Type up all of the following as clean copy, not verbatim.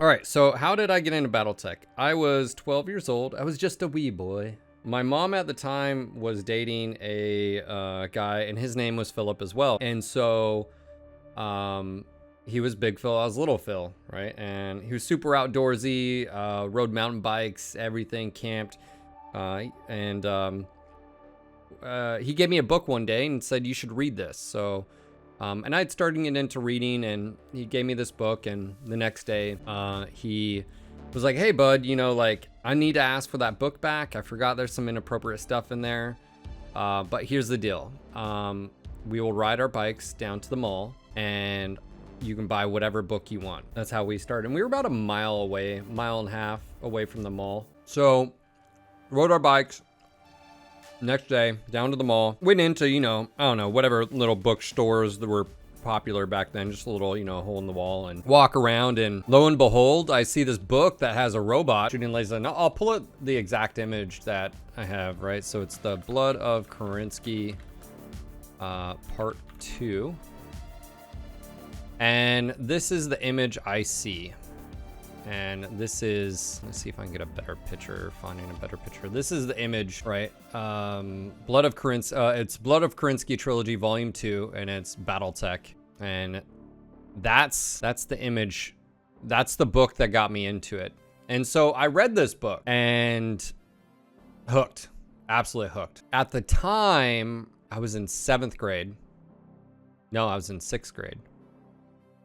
All right, so how did I get into BattleTech? I was 12 years old. I was just a wee boy. My mom at the time was dating a guy, and his name was Philip as well. And so he was Big Phil, I was Little Phil, right? And he was super outdoorsy, rode mountain bikes, everything, camped. He gave me a book one day and said, you should read this. So, and I'd started getting into reading, and he gave me this book, and the next day, he was like, hey bud, you know, like, I need to ask for that book back. I forgot there's some inappropriate stuff in there. But here's the deal. We will ride our bikes down to the mall, and you can buy whatever book you want. That's how we started. And we were about a mile away, mile and a half away from the mall. So rode our bikes. Next day, down to the mall, went into, you know, I don't know, whatever little bookstores that were popular back then, just a little, you know, hole in the wall, and walk around, and lo and behold, I see this book that has a robot shooting lasers. And I'll pull up the exact image that I have, right? So it's the Blood of Kerensky, part 2. And this is the image I see. And this is, let's see if I can get a better picture, finding a better picture. This is the image, right? Blood of Kerensky, it's Blood of Kerensky Trilogy Volume 2, and it's BattleTech. And that's the image, that's the book that got me into it. And so I read this book and hooked, absolutely hooked. At the time, I was in 7th grade. No, I was in 6th grade.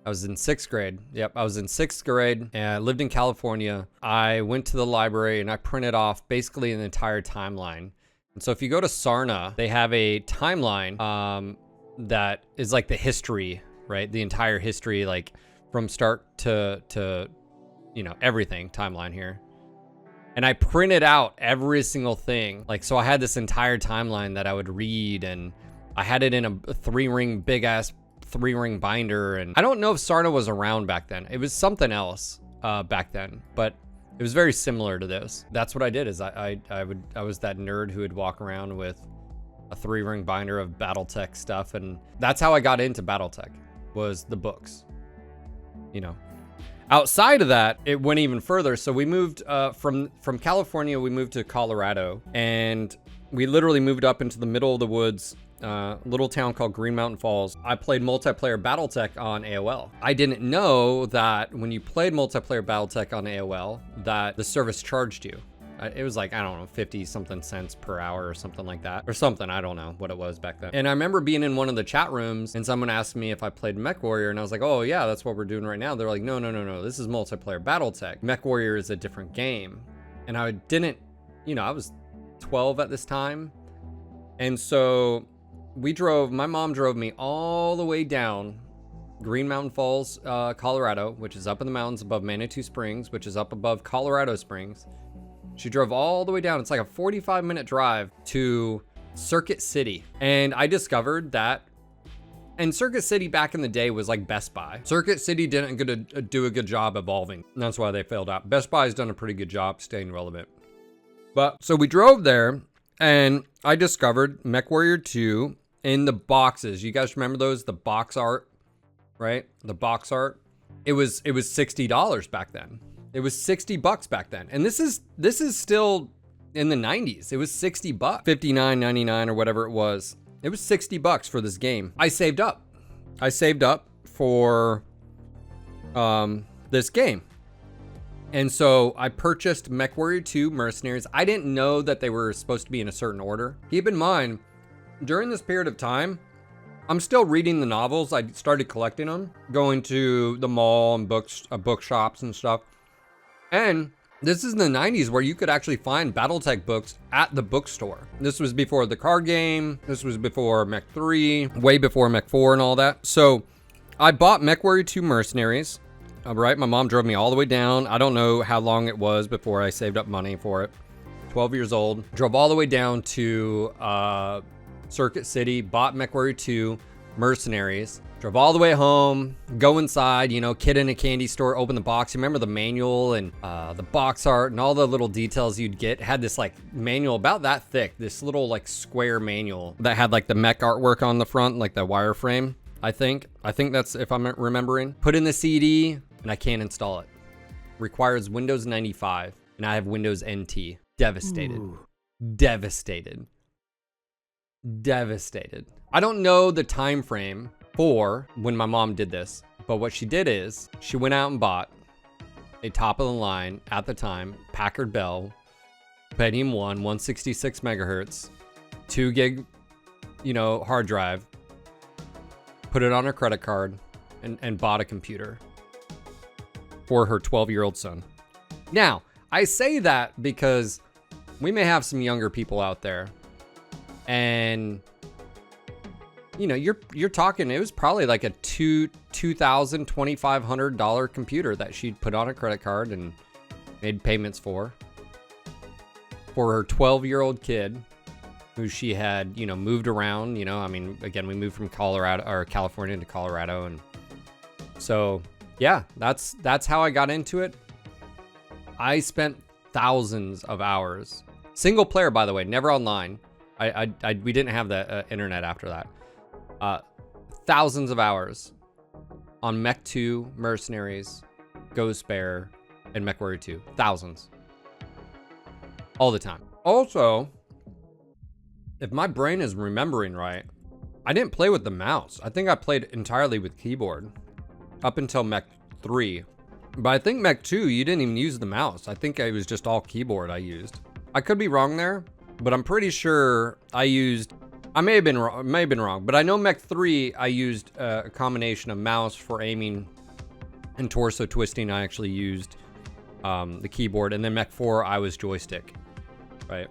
I was in 6th grade. Yep, I was in 6th grade, and I lived in California. I went to the library and I printed off basically an entire timeline. And so if you go to Sarna, they have a timeline that is like the history, right? The entire history, like from start to you know, everything timeline here. And I printed out every single thing. Like, so I had this entire timeline that I would read, and I had it in a 3-ring, big ass 3-ring binder. And I don't know if Sarna was around back then. It was something else back then, but it was very similar to this. That's what I did, is I was that nerd who would walk around with a 3-ring binder of BattleTech stuff. And that's how I got into BattleTech, was the books, you know. Outside of that, it went even further. So we moved from California, we moved to Colorado, and we literally moved up into the middle of the woods, little town called Green Mountain Falls. I played multiplayer BattleTech on AOL. I didn't know that when you played multiplayer BattleTech on AOL, that the service charged you. It was like, I don't know, 50 something cents per hour or something like that, or something. I don't know what it was back then. And I remember being in one of the chat rooms, and someone asked me if I played Mech Warrior, and I was like, oh yeah, that's what we're doing right now. They're like, no, this is multiplayer BattleTech. Mech Warrior is a different game. And I didn't, you know, I was 12 at this time. And so my mom drove me all the way down Green Mountain Falls, Colorado, which is up in the mountains above Manitou Springs, which is up above Colorado Springs. She drove all the way down. It's like a 45-minute drive to Circuit City. And I discovered that, and Circuit City back in the day was like Best Buy. Circuit City didn't do a good job evolving. And that's why they failed out. Best Buy's done a pretty good job staying relevant. But so we drove there, and I discovered Mech Warrior 2 in the boxes. You guys remember those? The box art, right? The box art. It was $60 back then. It was $60 back then. And this is still in the 90s. It was $60, $59.99 or whatever it was. It was $60 for this game. I saved up for this game. And so I purchased Mech Warrior 2 Mercenaries. I didn't know that they were supposed to be in a certain order. Keep in mind, during this period of time, I'm still reading the novels. I started collecting them, going to the mall and bookshops and stuff. And this is in the 90s where you could actually find BattleTech books at the bookstore. This was before the card game. This was before Mech 3, way before Mech 4 and all that. So I bought Mech Warrior 2 Mercenaries. All right, my mom drove me all the way down. I don't know how long it was before I saved up money for it. 12 years old. Drove all the way down to Circuit City, bought Mech Warrior 2 Mercenaries. Drove all the way home, go inside, you know, kid in a candy store, open the box. You remember the manual and the box art and all the little details you'd get. It had this like manual about that thick, this little like square manual that had like the mech artwork on the front, like the wireframe, I think that's, if I'm remembering. Put in the CD and I can't install it. requires Windows 95, and I have Windows NT. Devastated. Ooh. Devastated. Devastated. I don't know the time frame for when my mom did this, but what she did is she went out and bought a top of the line at the time Packard Bell Pentium 1 166 megahertz 2 gig hard drive, put it on her credit card, and bought a computer for her 12-year-old son. Now, I say that because we may have some younger people out there, and you're talking, it was probably like a $2,500 computer that she'd put on a credit card and made payments for her 12-year-old kid, who she had moved around. Again, we moved from California to Colorado, and so yeah, that's how I got into it. I spent thousands of hours, single player, by the way, never online. We didn't have the internet after that. Thousands of hours on Mech 2, Mercenaries, Ghost Bear, and MechWarrior 2. Thousands. All the time. Also, if my brain is remembering right, I didn't play with the mouse. I think I played entirely with keyboard up until Mech 3. But I think Mech 2, you didn't even use the mouse. I think it was just all keyboard I used. I could be wrong there, but I'm pretty sure I may have been wrong, but I know Mech 3, I used a combination of mouse for aiming and torso twisting. I actually used the keyboard, and then Mech 4, I was joystick, right?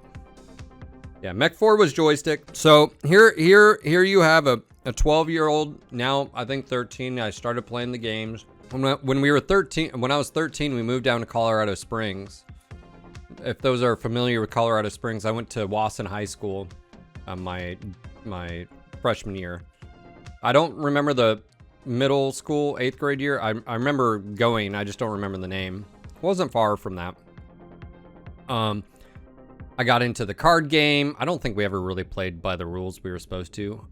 Yeah, Mech 4 was joystick. So here you have a 12-year-old, now I think 13. I started playing the games. When I was 13, we moved down to Colorado Springs. If those are familiar with Colorado Springs, I went to Wasson High School my freshman year. I don't remember the middle school 8th grade year. I remember going, I just don't remember the name. It wasn't far from that. I got into the card game. I don't think we ever really played by the rules we were supposed to.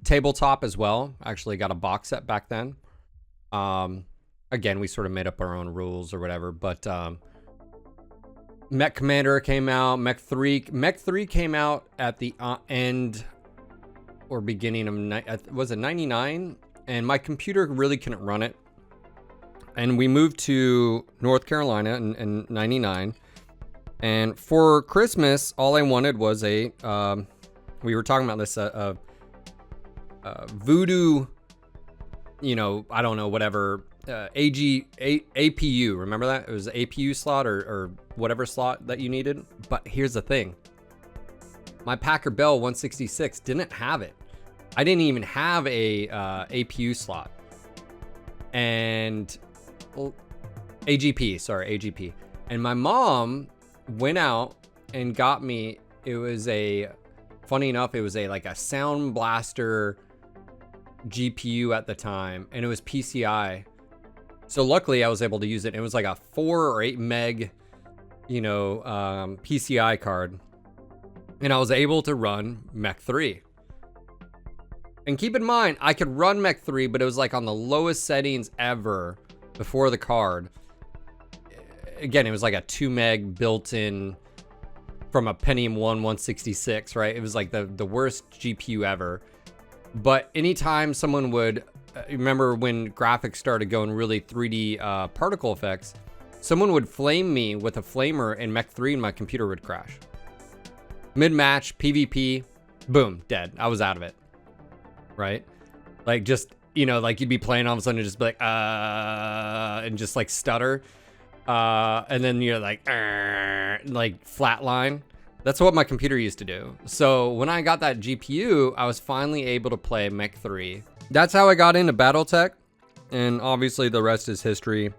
Tabletop as well. Actually got a box set back then. Again, we sort of made up our own rules or whatever, but Mech Commander came out. Mech 3 came out at the end or beginning of, was it 99? And my computer really couldn't run it. And we moved to North Carolina in 99. And for Christmas, all I wanted was we were talking about this, Voodoo, I don't know, whatever, APU, remember that? It was an APU slot or whatever slot that you needed. But here's the thing. My Packard Bell 166 didn't have it. I didn't even have a APU slot. And AGP. And my mom went out and got me, funny enough, it was like a Sound Blaster GPU at the time, and it was PCI. So luckily I was able to use it. It was like a 4 or 8 meg, PCI card. And I was able to run Mech 3. And keep in mind, I could run Mech 3, but it was like on the lowest settings ever before the card. Again, it was like a 2 meg built-in from a Pentium 1 166, right? It was like the worst GPU ever. But anytime someone would, remember when graphics started going really 3D particle effects, someone would flame me with a flamer in Mech 3 and my computer would crash. Mid-match, PvP, boom, dead. I was out of it, right? Like just, like you'd be playing all of a sudden and just be like, and just like stutter. And then you're like flatline. That's what my computer used to do. So when I got that GPU, I was finally able to play Mech 3. That's how I got into BattleTech. And obviously the rest is history.